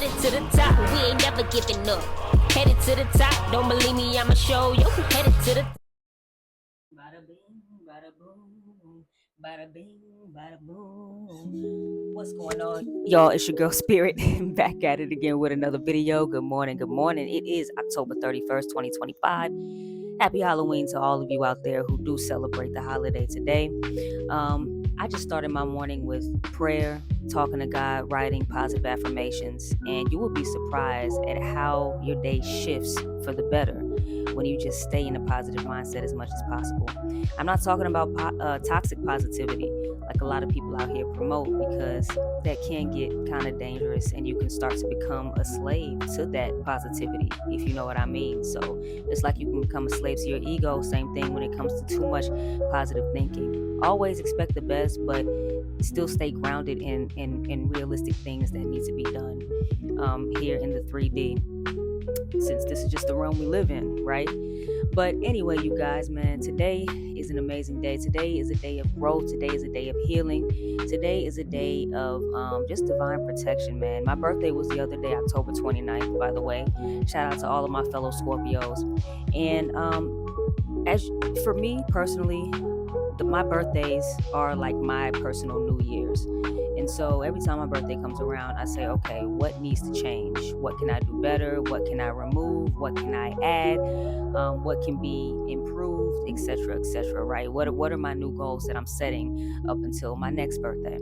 headed to the top, we ain't never giving up. Headed to the top, don't believe me, I'ma show you. Headed to the bada bing, bada boom, bada bing, bada boom. What's going on, y'all? It's your girl Spirit back at it again with another video. Good morning, good morning. It is October 31st, 2025. Happy Halloween to all of you out there who do celebrate the holiday today. I just started my morning with prayer, talking to God, writing positive affirmations, and you will be surprised at how your day shifts for the better when you just stay in a positive mindset as much as possible. I'm not talking about toxic positivity like a lot of people out here promote, because that can get kind of dangerous and you can start to become a slave to that positivity, if you know what I mean. So it's like you can become a slave to your ego. Same thing when it comes to too much positive thinking. Always expect the best, but still stay grounded in realistic things that need to be done here in the 3D, since this is just the realm we live in, right? But anyway, you guys, man, today is an amazing day. Today is a day of growth. Today is a day of healing. Today is a day of just divine protection, man. My birthday was the other day, October 29th, by the way. Shout out to all of my fellow Scorpios. And as for me personally, my birthdays are like my personal New Year's. And so every time my birthday comes around, I say, okay, what needs to change? What can I do better? What can I remove? What can I add? What can be improved, etc., right? What are my new goals that I'm setting up until my next birthday?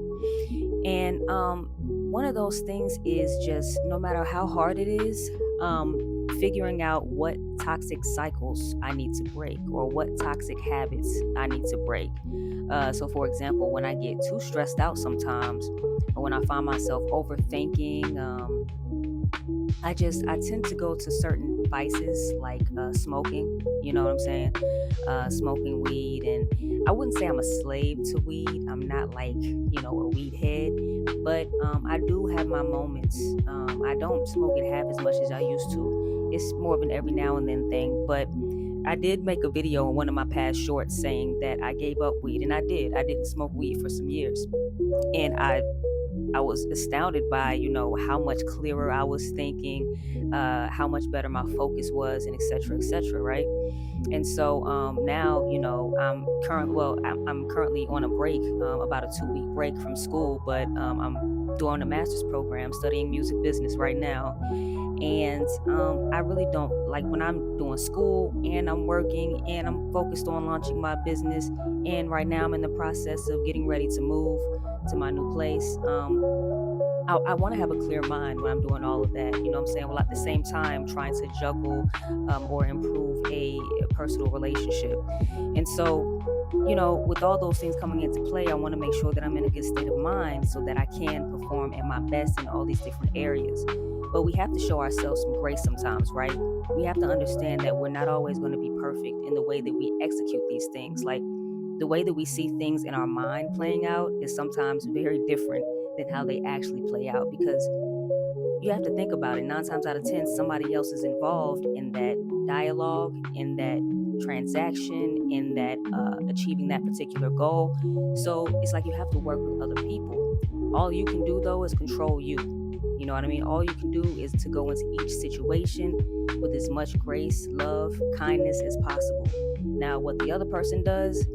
And one of those things is just, no matter how hard it is, figuring out what toxic cycles I need to break, or what toxic habits I need to break. So for example, when I get too stressed out sometimes, or when I find myself overthinking, I tend to go to certain vices like smoking, you know what I'm saying? Smoking weed. And I wouldn't say I'm a slave to weed. I'm not like, a weed head, but I do have my moments. I don't smoke it half as much as I used to. It's more of an every now and then thing, but I did make a video in one of my past shorts saying that I gave up weed, and I did. I didn't smoke weed for some years, and I was astounded by, how much clearer I was thinking, how much better my focus was, and etc., right? And so now, I'm currently on a break, about a 2-week break from school, but I'm doing a master's program studying music business right now. And I really don't like when I'm doing school and I'm working and I'm focused on launching my business. And right now I'm in the process of getting ready to move to my new place. I want to have a clear mind when I'm doing all of that, you know what I'm saying? Well, at the same time, trying to juggle or improve a personal relationship. And so, with all those things coming into play, I want to make sure that I'm in a good state of mind so that I can perform at my best in all these different areas. But we have to show ourselves some grace sometimes, right? We have to understand that we're not always going to be perfect in the way that we execute these things. Like, the way that we see things in our mind playing out is sometimes very different than how they actually play out, because you have to think about it. 9 times out of 10, somebody else is involved in that dialogue, in that transaction, in that achieving that particular goal. So it's like you have to work with other people. All you can do, though, is control you. You know what I mean? All you can do is to go into each situation with as much grace, love, kindness as possible. Now, what the other person does,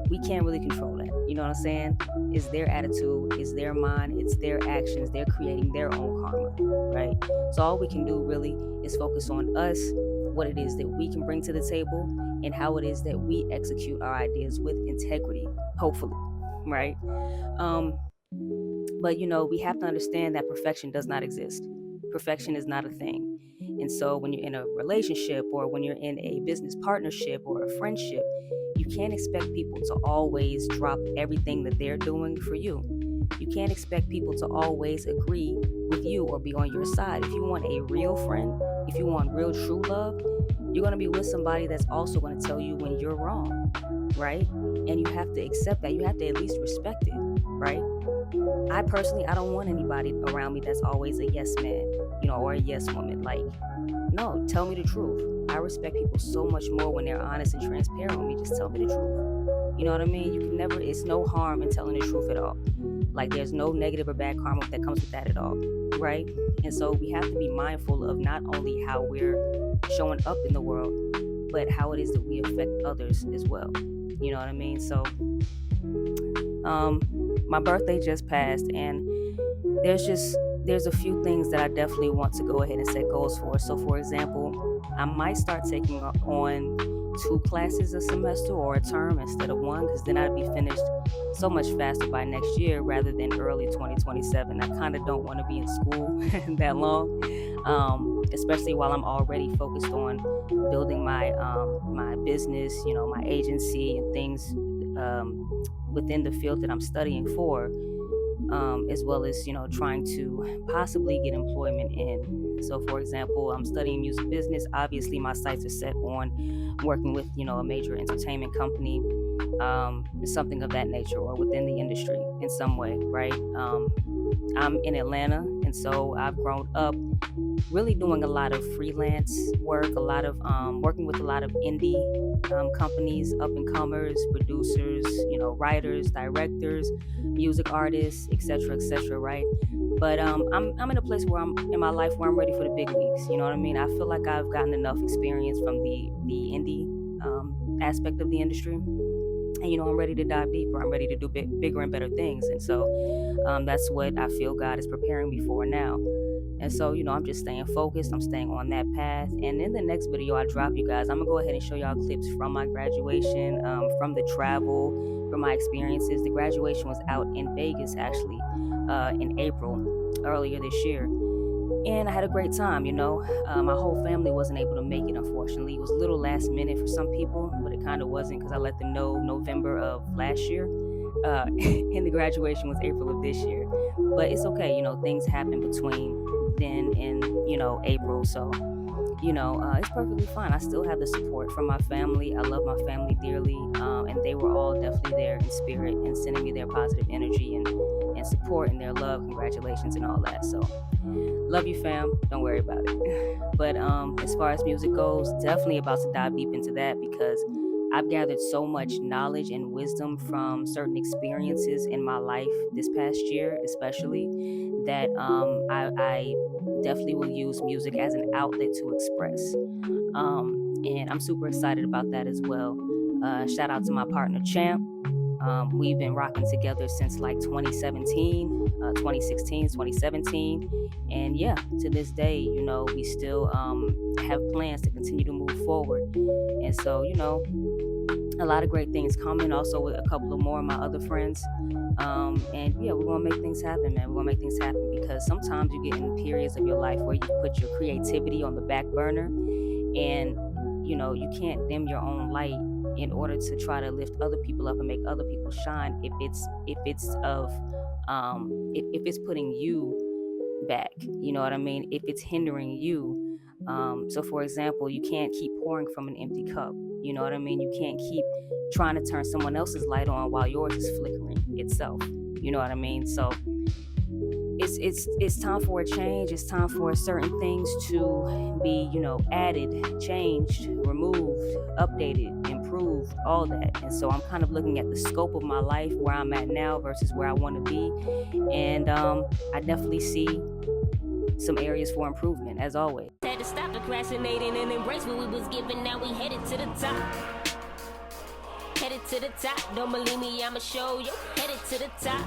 we can't really control that. You know what I'm saying? It's their attitude, it's their mind, it's their actions. They're creating their own karma, right? So all we can do really is focus on us, what it is that we can bring to the table, and how it is that we execute our ideas with integrity, hopefully, right? But we have to understand that perfection does not exist. Perfection is not a thing. And so when you're in a relationship, or when you're in a business partnership or a friendship, you can't expect people to always drop everything that they're doing for you. You can't expect people to always agree with you or be on your side. If you want a real friend, if you want real true love, you're going to be with somebody that's also going to tell you when you're wrong, right? And you have to accept that. You have to at least respect it, right? I personally, I don't want anybody around me that's always a yes man, or a yes woman. Like, no, tell me the truth. I respect people so much more when they're honest and transparent with me. Just tell me the truth. You know what I mean? You can never, it's no harm in telling the truth at all. Like there's no negative or bad karma that comes with that at all, right? And so we have to be mindful of not only how we're showing up in the world, but how it is that we affect others as well. You know what I mean? So my birthday just passed, and there's a few things that I definitely want to go ahead and set goals for. So for example, I might start taking on 2 classes a semester or a term instead of 1, because then I'd be finished so much faster by next year rather than early 2027. I kind of don't want to be in school that long, especially while I'm already focused on building my business, my agency and things within the field that I'm studying for, as well as trying to possibly get employment in. So for example, I'm studying music business. Obviously my sights are set on working with a major entertainment company, something of that nature, or within the industry in some way, right? I'm in Atlanta, and so I've grown up really doing a lot of freelance work, a lot of working with a lot of indie companies, up and comers, producers, writers, directors, music artists, etc., right? But I'm in a place where I'm in my life where I'm ready for the big leagues. You know what I mean? I feel like I've gotten enough experience from the indie aspect of the industry. And I'm ready to dive deeper. I'm ready to do bigger and better things. And so that's what I feel God is preparing me for now. And so, I'm just staying focused. I'm staying on that path. And in the next video I drop, you guys, I'm going to go ahead and show y'all clips from my graduation, from the travel, from my experiences. The graduation was out in Vegas, actually, in April, earlier this year. And I had a great time, my whole family wasn't able to make it, unfortunately. It was a little last minute for some people, but it kind of wasn't, because I let them know November of last year. And the graduation was April of this year. But it's okay, things happen between then and, April. So, it's perfectly fine. I still have the support from my family. I love my family dearly. And they were all definitely there in spirit and sending me their positive energy and support and their love, congratulations and all that. So love you, fam. Don't worry about it. But as far as music goes, definitely about to dive deep into that, because I've gathered so much knowledge and wisdom from certain experiences in my life this past year, especially, that I definitely will use music as an outlet to express. And I'm super excited about that as well. Shout out to my partner, Champ. We've been rocking together since like 2017, 2016, 2017. And yeah, to this day, we still have plans to continue to move forward. And so, a lot of great things coming, also with a couple of more of my other friends. And yeah, we're going to make things happen, man. We're going to make things happen, because sometimes you get in periods of your life where you put your creativity on the back burner, and, you can't dim your own light in order to try to lift other people up and make other people shine if it's putting you back, you know what I mean, if it's hindering you. So for example, you can't keep pouring from an empty cup, you know what I mean? You can't keep trying to turn someone else's light on while yours is flickering itself, you know what I mean? So it's time for a change. It's time for certain things to be, added, changed, removed, updated, improved, all that. And so I'm kind of looking at the scope of my life, where I'm at now versus where I want to be. And I definitely see some areas for improvement, as always. Had to stop procrastinating and embrace what we was given. Now we headed to the top. Headed to the top. Don't believe me, I'ma show you. Headed to the top.